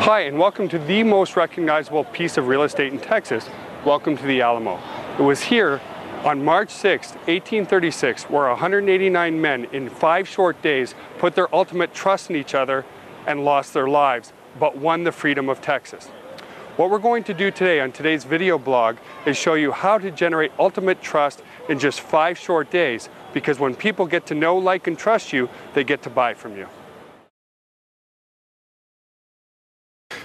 Hi, and welcome to the most recognizable piece of real estate in Texas. Welcome to the Alamo. It was here on March 6, 1836, where 189 men in 5 short days put their ultimate trust in each other and lost their lives, but won the freedom of Texas. What we're going to do today on today's video blog is show you how to generate ultimate trust in just 5 short days, because when people get to know, like, and trust you, they get to buy from you.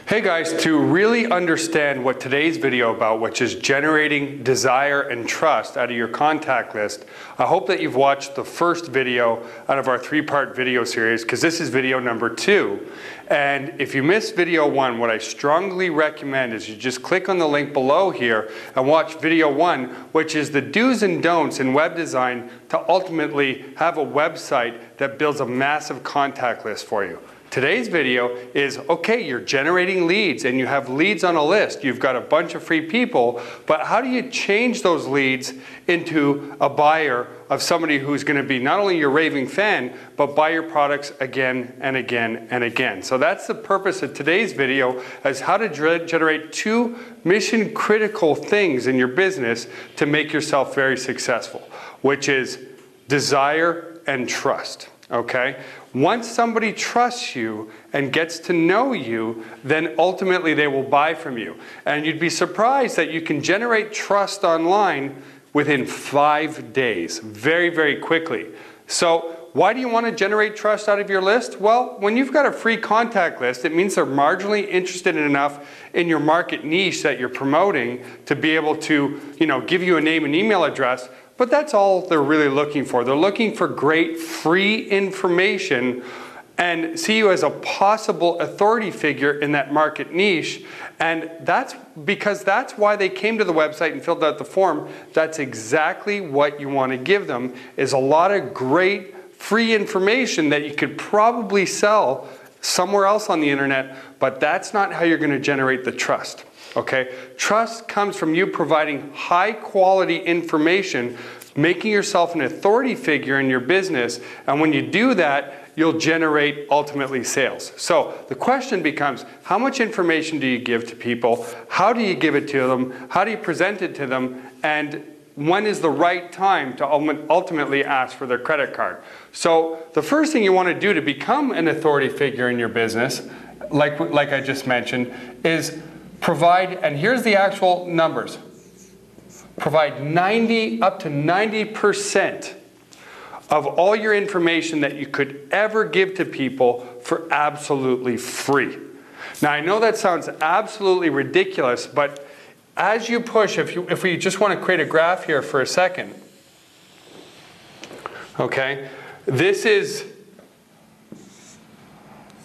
Hey guys, to really understand what today's video about, which is generating desire and trust out of your contact list, I hope that you've watched the first video out of our 3-part video series, because this is video number 2. And if you missed video 1, what I strongly recommend is you just click on the link below here and watch video 1, which is the do's and don'ts in web design to ultimately have a website that builds a massive contact list for you. Today's video is, okay, you're generating leads and you have leads on a list. You've got a bunch of free people, but how do you change those leads into a buyer of somebody who's going to be not only your raving fan, but buy your products again and again and again. So that's the purpose of today's video, is how to generate 2 mission critical things in your business to make yourself very successful, which is desire and trust. Okay? Once somebody trusts you and gets to know you, then ultimately they will buy from you. And you'd be surprised that you can generate trust online within 5 days, very, very quickly. So why do you want to generate trust out of your list? Well, when you've got a free contact list, it means they're marginally interested enough in your market niche that you're promoting to be able to, give you a name and email address. But that's all they're really looking for. They're looking for great free information and see you as a possible authority figure in that market niche. And that's because that's why they came to the website and filled out the form. That's exactly what you want to give them, is a lot of great free information that you could probably sell somewhere else on the internet, but that's not how you're going to generate the trust. Okay? Trust comes from you providing high quality information, making yourself an authority figure in your business, and when you do that, you'll generate ultimately sales. So the question becomes, how much information do you give to people? How do you give it to them? How do you present it to them? And when is the right time to ultimately ask for their credit card? So the first thing you want to do to become an authority figure in your business, like I just mentioned, is provide, and here's the actual numbers, provide up to 90% of all your information that you could ever give to people for absolutely free. Now I know that sounds absolutely ridiculous, but as you push, if we just want to create a graph here for a second, okay, this is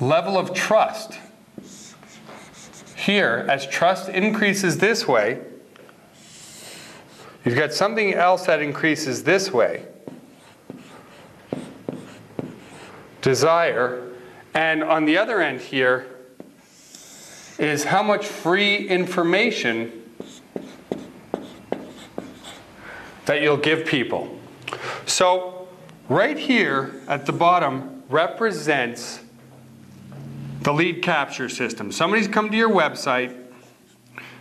level of trust. Here, as trust increases this way, you've got something else that increases this way. Desire. And on the other end here is how much free information that you'll give people. So right here at the bottom represents the lead capture system. Somebody's come to your website,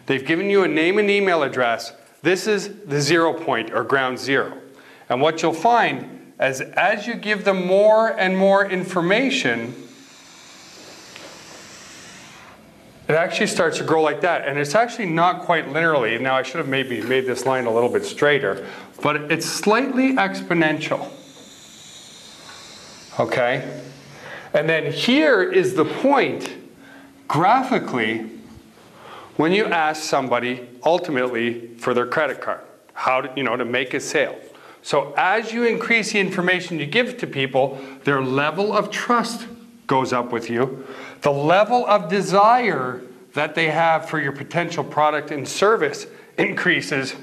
they've given you a name and email address. This is the 0 point, or ground zero. And what you'll find is as you give them more and more information, it actually starts to grow like that. And it's actually not quite linearly. Now I should have maybe made this line a little bit straighter, but it's slightly exponential. Okay? And then here is the point, graphically, when you ask somebody ultimately for their credit card, how to make a sale. So as you increase the information you give to people, their level of trust goes up with you. The level of desire that they have for your potential product and service increases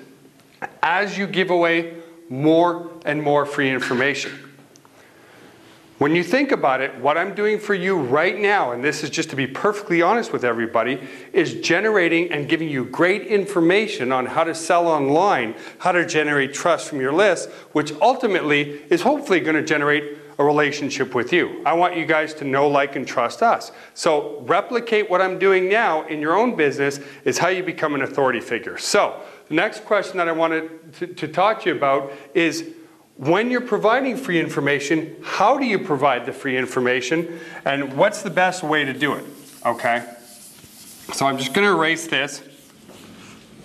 as you give away more and more free information. When you think about it, what I'm doing for you right now, and this is just to be perfectly honest with everybody, is generating and giving you great information on how to sell online, how to generate trust from your list, which ultimately is hopefully going to generate a relationship with you. I want you guys to know, like, and trust us. So replicate what I'm doing now in your own business is how you become an authority figure. So the next question that I wanted to talk to you about is, when you're providing free information, how do you provide the free information, and what's the best way to do it? Okay, so I'm just going to erase this.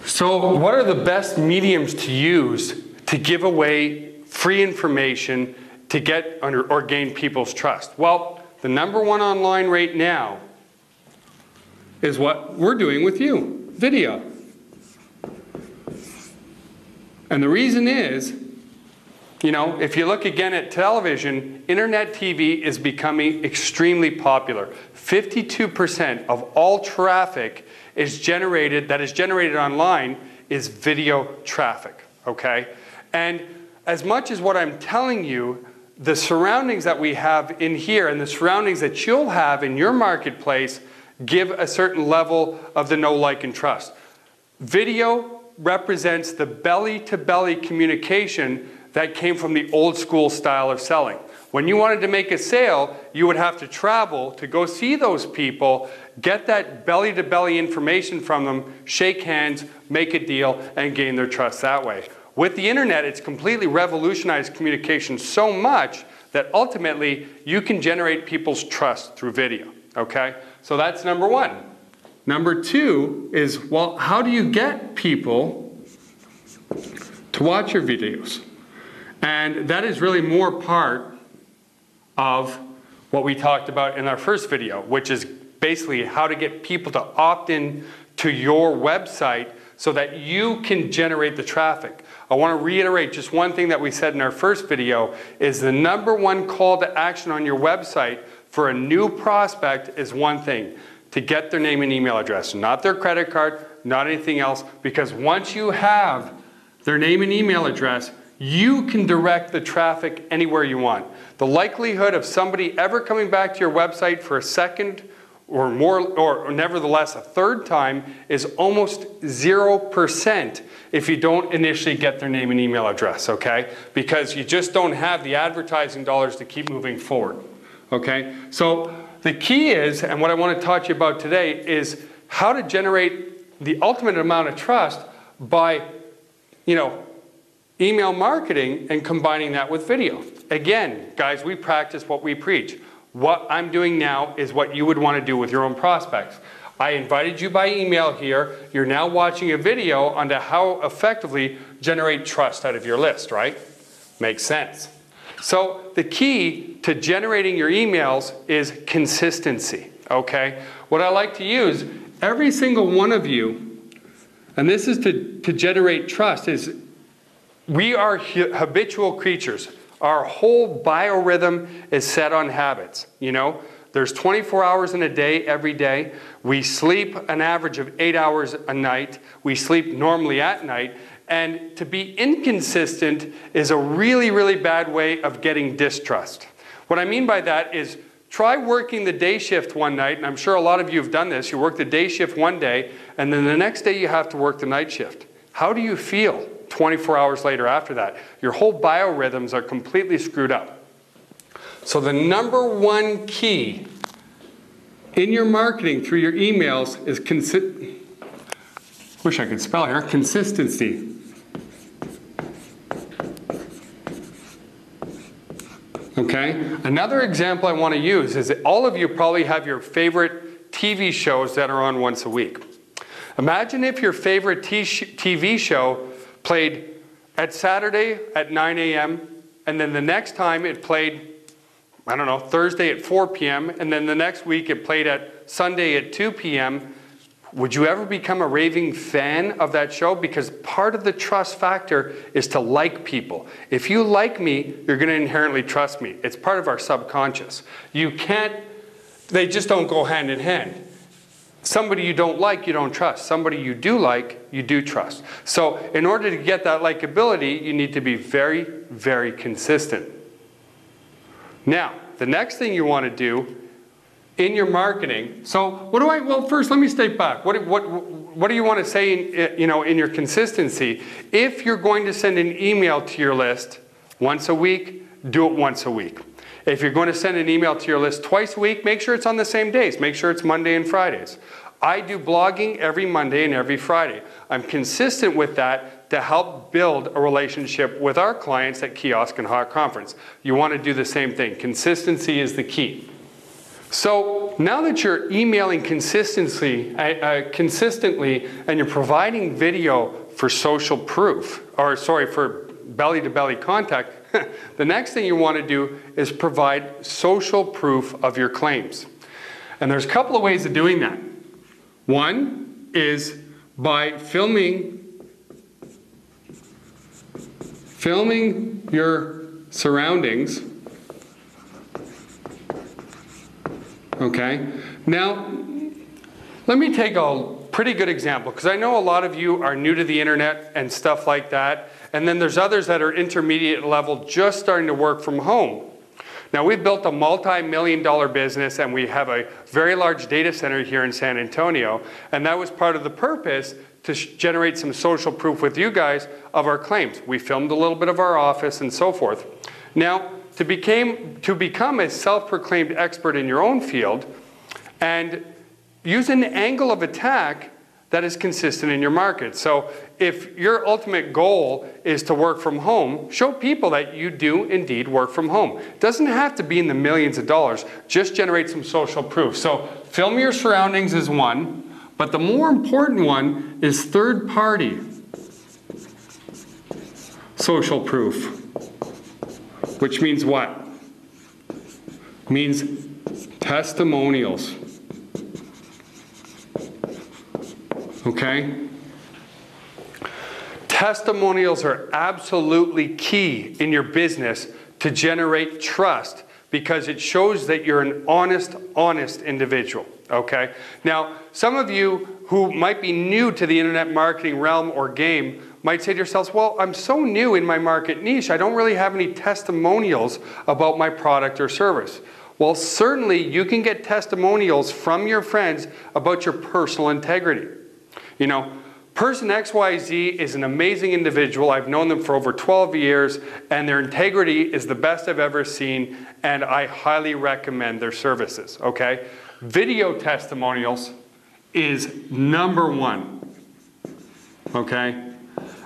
So what are the best mediums to use to give away free information to get or gain people's trust? Well, the number one online right now is what we're doing with you, video. And the reason is, you know, if you look again at television, internet TV is becoming extremely popular. 52% of all traffic that is generated online is video traffic, okay? And as much as what I'm telling you, the surroundings that we have in here and the surroundings that you'll have in your marketplace give a certain level of the know, like, and trust. Video represents the belly-to-belly communication that came from the old school style of selling. When you wanted to make a sale, you would have to travel to go see those people, get that belly-to-belly information from them, shake hands, make a deal, and gain their trust that way. With the internet, it's completely revolutionized communication so much that ultimately you can generate people's trust through video, okay? So that's number one. Number two is, well, how do you get people to watch your videos? And that is really more part of what we talked about in our first video, which is basically how to get people to opt in to your website so that you can generate the traffic. I want to reiterate just one thing that we said in our first video is the number one call to action on your website for a new prospect is one thing: to get their name and email address, not their credit card, not anything else, because once you have their name and email address, you can direct the traffic anywhere you want. The likelihood of somebody ever coming back to your website for a second or more, or nevertheless a third time, is almost 0% if you don't initially get their name and email address, okay? Because you just don't have the advertising dollars to keep moving forward, okay? So the key is, and what I want to talk to you about today, is how to generate the ultimate amount of trust by, you know, email marketing and combining that with video. Again, guys, we practice what we preach. What I'm doing now is what you would want to do with your own prospects. I invited you by email here. You're now watching a video on how effectively generate trust out of your list, right? Makes sense. So the key to generating your emails is consistency, okay? What I like to use, every single one of you, and this is to generate trust, is we are habitual creatures. Our whole biorhythm is set on habits, you know? There's 24 hours in a day, every day. We sleep an average of 8 hours a night. We sleep normally at night. And to be inconsistent is a really, really bad way of getting distrust. What I mean by that is, try working the day shift one night, and I'm sure a lot of you have done this. You work the day shift one day, and then the next day you have to work the night shift. How do you feel 24 hours later after that? Your whole biorhythms are completely screwed up. So the number one key in your marketing through your emails is wish I could spell here, consistency. Okay? Another example I want to use is that all of you probably have your favorite TV shows that are on once a week. Imagine if your favorite TV show played at Saturday at 9 a.m. and then the next time it played, I don't know, Thursday at 4 p.m. and then the next week it played at Sunday at 2 p.m. Would you ever become a raving fan of that show? Because part of the trust factor is to like people. If you like me, you're going to inherently trust me. It's part of our subconscious. You can't, they just don't go hand in hand. Somebody you don't like, you don't trust. Somebody you do like, you do trust. So in order to get that likability, you need to be very, very consistent. Now, the next thing you want to do in your marketing, so well, first let me step back. What do you want to say in your consistency? If you're going to send an email to your list once a week, do it once a week. If you're going to send an email to your list twice a week, make sure it's on the same days. Make sure it's Monday and Fridays. I do blogging every Monday and every Friday. I'm consistent with that to help build a relationship with our clients at Kiosk and Hot Conference. You want to do the same thing. Consistency is the key. So now that you're emailing consistently and you're providing video for social proof, or sorry, for belly-to-belly contact, the next thing you want to do is provide social proof of your claims. And there's a couple of ways of doing that. One is by filming your surroundings. Okay, now let me take a pretty good example, because I know a lot of you are new to the internet and stuff like that, and then there's others that are intermediate level just starting to work from home. Now, we've built a multi-million-dollar business and we have a very large data center here in San Antonio, and that was part of the purpose to generate some social proof with you guys of our claims. We filmed a little bit of our office and so forth. Now, to become a self-proclaimed expert in your own field and use an angle of attack that is consistent in your market. So if your ultimate goal is to work from home, show people that you do indeed work from home. It doesn't have to be in the millions of dollars, just generate some social proof. So film your surroundings is one, but the more important one is third-party social proof. Which means what? Means testimonials. Okay? Testimonials are absolutely key in your business to generate trust, because it shows that you're an honest individual. Okay? Now, some of you who might be new to the internet marketing realm or game might say to yourselves, well, I'm so new in my market niche, I don't really have any testimonials about my product or service. Well, certainly you can get testimonials from your friends about your personal integrity. You know, person XYZ is an amazing individual. I've known them for over 12 years, and their integrity is the best I've ever seen, and I highly recommend their services, okay? Video testimonials is number one, okay?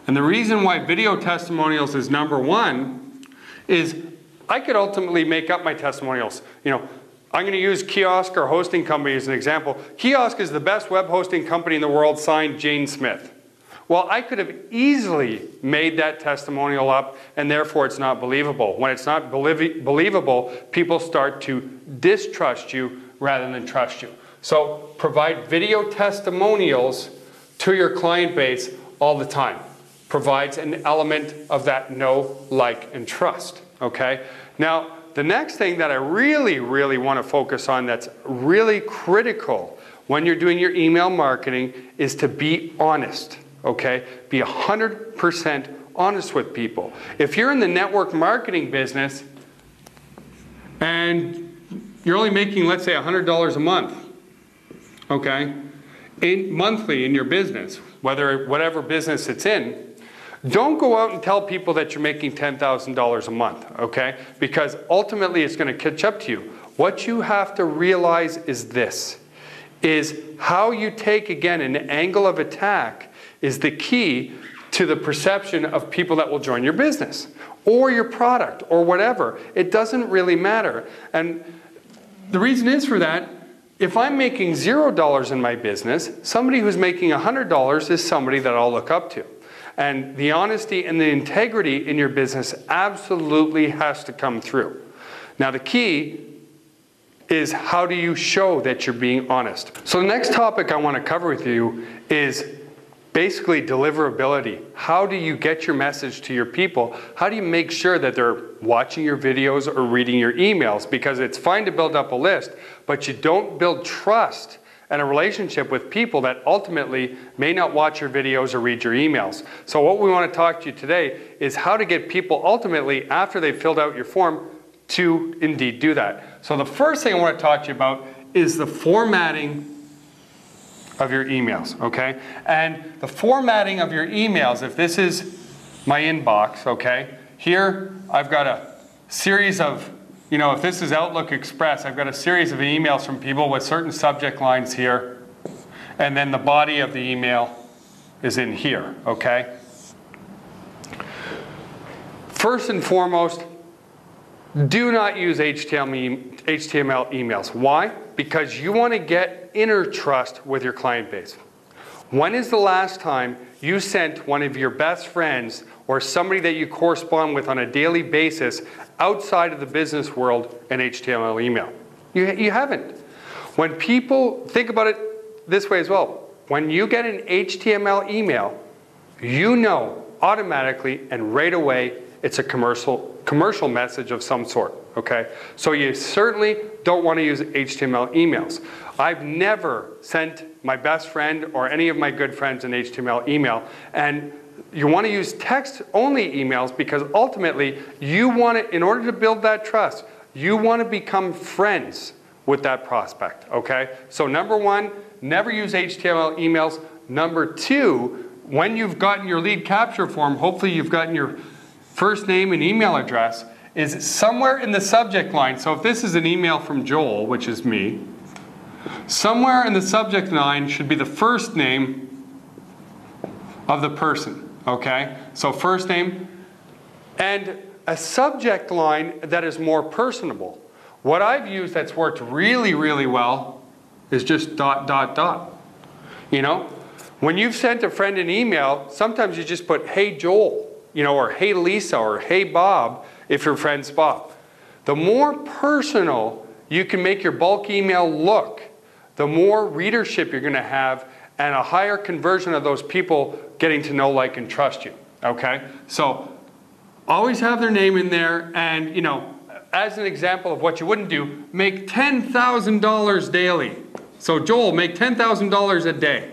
And the reason why video testimonials is number one is I could ultimately make up my testimonials. You know, I'm going to use Kiosk, our hosting company, as an example. Kiosk is the best web hosting company in the world, signed Jane Smith. Well, I could have easily made that testimonial up, and therefore it's not believable. When it's not believable, people start to distrust you rather than trust you. So provide video testimonials to your client base all the time. Provides an element of that know, like, and trust, okay? Now, the next thing that I really want to focus on that's really critical when you're doing your email marketing is to be honest, okay? Be 100% honest with people. If you're in the network marketing business and you're only making, let's say, $100 a month, okay? Monthly in your business, whatever business it's in, don't go out and tell people that you're making $10,000 a month, okay? Because ultimately it's going to catch up to you. What you have to realize is this, is how you take, again, an angle of attack is the key to the perception of people that will join your business or your product or whatever. It doesn't really matter. And the reason is for that, if I'm making $0 in my business, somebody who's making $100 is somebody that I'll look up to. And the honesty and the integrity in your business absolutely has to come through. Now, the key is how do you show that you're being honest? So the next topic I want to cover with you is basically deliverability. How do you get your message to your people? How do you make sure that they're watching your videos or reading your emails? Because it's fine to build up a list, but you don't build trust and a relationship with people that ultimately may not watch your videos or read your emails. So what we want to talk to you today is how to get people ultimately, after they've filled out your form, to indeed do that. So the first thing I want to talk to you about is the formatting of your emails, okay? And the formatting of your emails, if this is my inbox, okay? Here I've got a series of you know, if this is Outlook Express, I've got a series of emails from people with certain subject lines here, and then the body of the email is in here, okay? First and foremost, do not use HTML emails. Why? Because you want to get inner trust with your client base. When is the last time you sent one of your best friends or somebody that you correspond with on a daily basis outside of the business world an HTML email? You haven't. When people, think about it this way as well. When you get an HTML email, you know automatically and right away it's a commercial message of some sort, okay? So you certainly don't want to use HTML emails. I've never sent my best friend or any of my good friends an HTML email, and you want to use text-only emails because ultimately you want to, in order to build that trust, you want to become friends with that prospect, okay? So number one, never use HTML emails. Number two, when you've gotten your lead capture form, hopefully you've gotten your first name and email address, is somewhere in the subject line. So if this is an email from Joel, which is me, somewhere in the subject line should be the first name of the person, okay? So first name and a subject line that is more personable. What I've used that's worked really, really well is just ... You know, when you've sent a friend an email, sometimes you just put, hey Joel, you know, or hey Lisa, or hey Bob, if your friend's Bob. The more personal you can make your bulk email look, the more readership you're going to have and a higher conversion of those people getting to know, like, and trust you, okay? So always have their name in there, and, you know, as an example of what you wouldn't do, make $10,000 daily. So Joel, make $10,000 a day.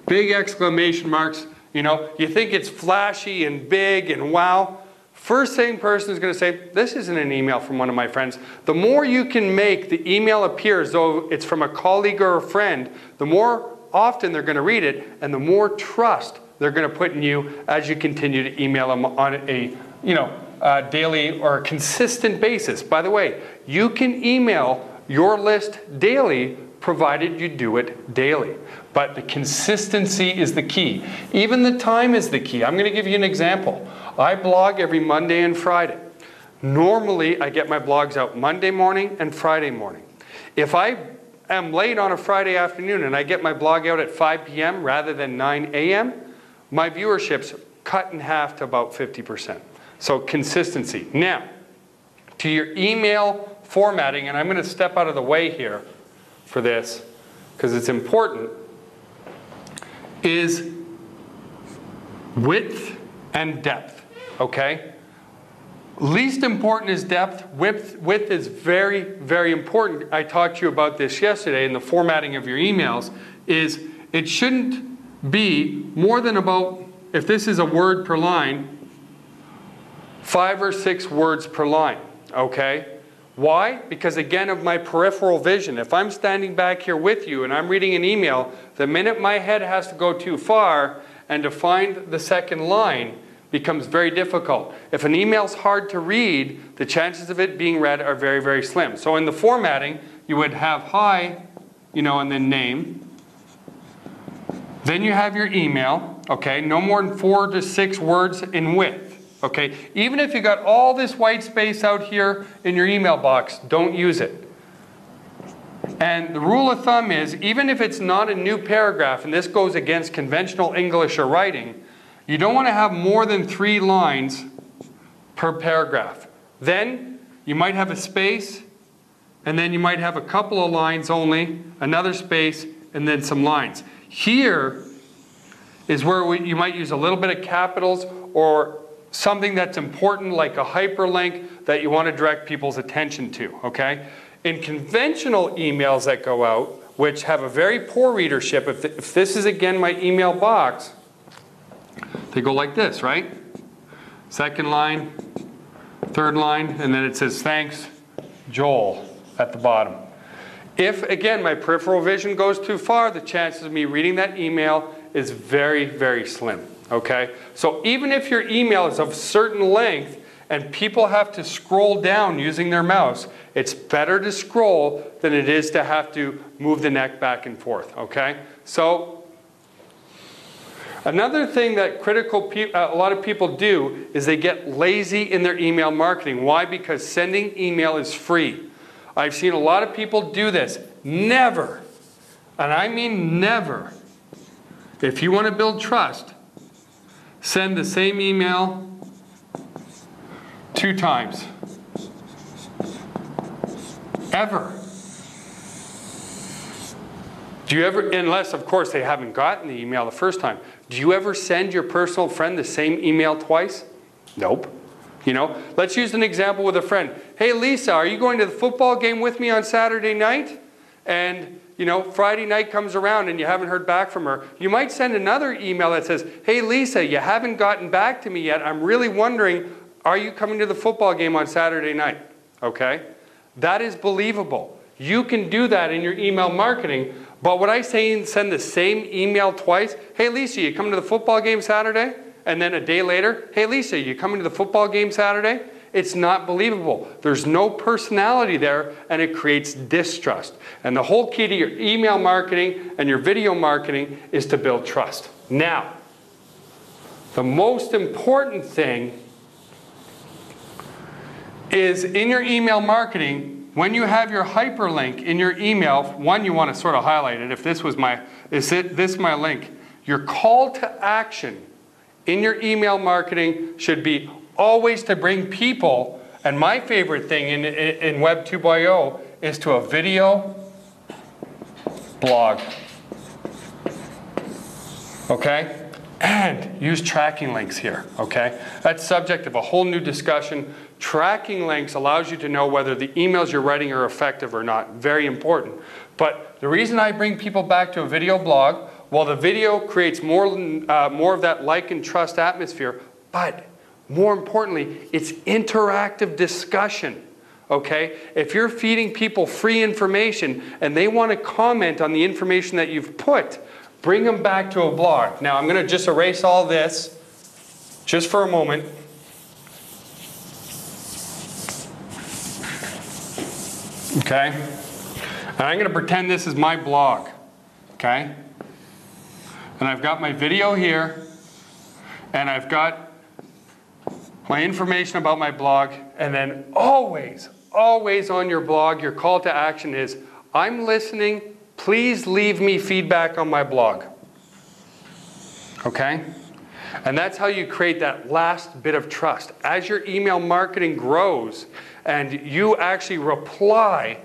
Big exclamation marks. You know, you think it's flashy and big and wow. First thing person is going to say, this isn't an email from one of my friends. The more you can make the email appear as though it's from a colleague or a friend, the more often they're going to read it, and the more trust they're going to put in you as you continue to email them on a, you know, daily or consistent basis. By the way, you can email your list daily provided you do it daily. But the consistency is the key. Even the time is the key. I'm going to give you an example. I blog every Monday and Friday. Normally, I get my blogs out Monday morning and Friday morning. If I am late on a Friday afternoon and I get my blog out at 5 p.m. rather than 9 a.m., my viewership's cut in half to about 50%. So consistency. Now, to your email formatting, and I'm going to step out of the way here for this because it's important, is width and depth, okay? Least important is depth. Width is very, very important. I talked to you about this yesterday in the formatting of your emails, is it shouldn't be more than about, if this is a word per line, 5 or 6 words per line, okay? Why? Because again of my peripheral vision. If I'm standing back here with you and I'm reading an email, the minute my head has to go too far and to find the second line becomes very difficult. If an email's hard to read, the chances of it being read are very, very slim. So in the formatting, you would have hi, you know, and then name. Then you have your email, okay? No more than 4 to 6 words in width. Okay, even if you got all this white space out here in your email box, don't use it. And the rule of thumb is, even if it's not a new paragraph, and this goes against conventional English or writing, you don't want to have more than 3 lines per paragraph. Then you might have a space, and then you might have a couple of lines only, another space, and then some lines. Here is where you might use a little bit of capitals or something that's important, like a hyperlink that you want to direct people's attention to, okay? In conventional emails that go out, which have a very poor readership, if this is again my email box, they go like this, right? Second line, third line, and then it says, thanks, Joel, at the bottom. If, again, my peripheral vision goes too far, the chances of me reading that email is very, very slim. Okay, so even if your email is of certain length and people have to scroll down using their mouse, it's better to scroll than it is to have to move the neck back and forth, okay? So another thing that a lot of people do is they get lazy in their email marketing. Why? Because sending email is free. I've seen a lot of people do this. Never, and I mean never, if you want to build trust, send the same email 2 times. Ever. Do you ever, unless of course they haven't gotten the email the first time, do you ever send your personal friend the same email twice? Nope. You know, let's use an example with a friend. Hey Lisa, are you going to the football game with me on Saturday night? And you know, Friday night comes around and you haven't heard back from her. You might send another email that says, hey Lisa, you haven't gotten back to me yet. I'm really wondering, are you coming to the football game on Saturday night? Okay? That is believable. You can do that in your email marketing, but what I say, send the same email twice. Hey Lisa, you coming to the football game Saturday? And then a day later, hey Lisa, you coming to the football game Saturday? It's not believable. There's no personality there, and it creates distrust. And the whole key to your email marketing and your video marketing is to build trust. Now, the most important thing is in your email marketing, when you have your hyperlink in your email, one, you want to sort of highlight it. If this was my link? Your call to action in your email marketing should be always to bring people, and my favorite thing in Web 2.0 is to a video blog. Okay? And use tracking links here, okay? That's subject of a whole new discussion. Tracking links allows you to know whether the emails you're writing are effective or not. Very important. But the reason I bring people back to a video blog, well, the video creates more of that like and trust atmosphere, but more importantly, it's interactive discussion, okay? If you're feeding people free information and they want to comment on the information that you've put, bring them back to a blog. Now, I'm going to just erase all this just for a moment. Okay? And I'm going to pretend this is my blog, okay? And I've got my video here, and I've got my information about my blog, and then always on your blog, your call to action is, I'm listening, please leave me feedback on my blog. Okay? And that's how you create that last bit of trust. As your email marketing grows and you actually reply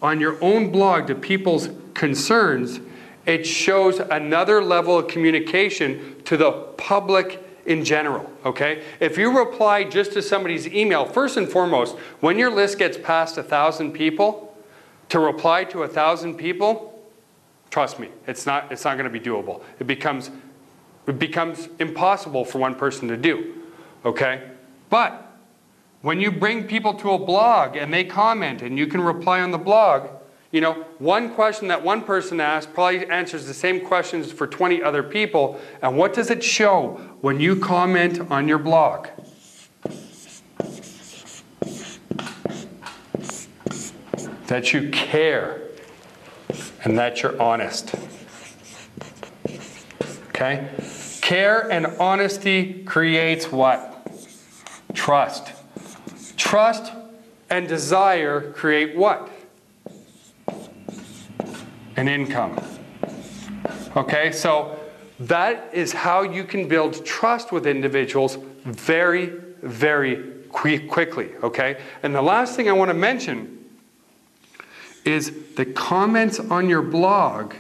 on your own blog to people's concerns, it shows another level of communication to the public in general, okay? If you reply just to somebody's email, first and foremost, when your list gets past 1,000 people, to reply to 1,000 people, trust me, it's not going to be doable. It becomes impossible for one person to do, okay? But when you bring people to a blog and they comment and you can reply on the blog, you know, one question that one person asks probably answers the same questions for 20 other people. And what does it show when you comment on your blog? That you care and that you're honest. Okay? Care and honesty creates what? Trust. Trust and desire create what? An income. Okay, so that is how you can build trust with individuals very, very quickly, okay? And the last thing I want to mention is the comments on your blog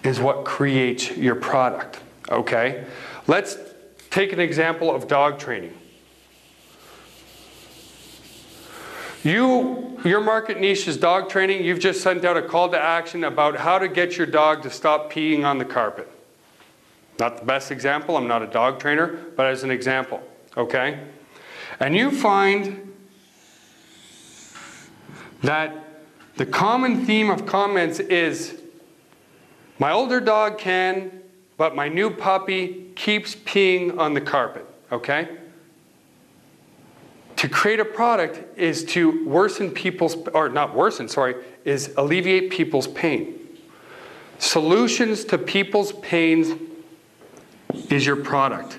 is what creates your product, okay? Let's take an example of dog training. Your market niche is dog training. You've just sent out a call to action about how to get your dog to stop peeing on the carpet. Not the best example. I'm not a dog trainer, but as an example, okay? And you find that the common theme of comments is, my older dog can, but my new puppy keeps peeing on the carpet, okay? To create a product is to worsen people's, or not worsen, sorry, is alleviate people's pain. Solutions to people's pains is your product.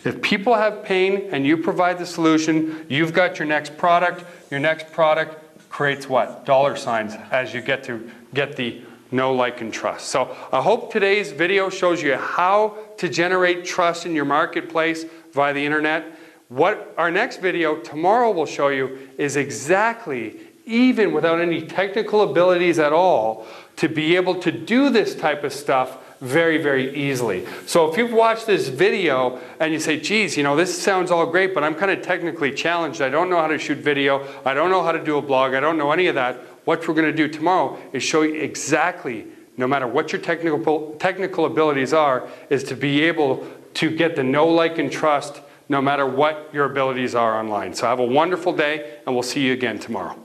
If people have pain and you provide the solution, you've got your next product. Your next product creates what? Dollar signs as you get the know, like, and trust. So I hope today's video shows you how to generate trust in your marketplace via the internet. What our next video tomorrow will show you is exactly, even without any technical abilities at all, to be able to do this type of stuff very, very easily. So if you've watched this video and you say, geez, you know, this sounds all great, but I'm kind of technically challenged. I don't know how to shoot video. I don't know how to do a blog. I don't know any of that. What we're going to do tomorrow is show you exactly, no matter what your technical abilities are, is to be able to get the know, like, and trust no matter what your abilities are online. So have a wonderful day, and we'll see you again tomorrow.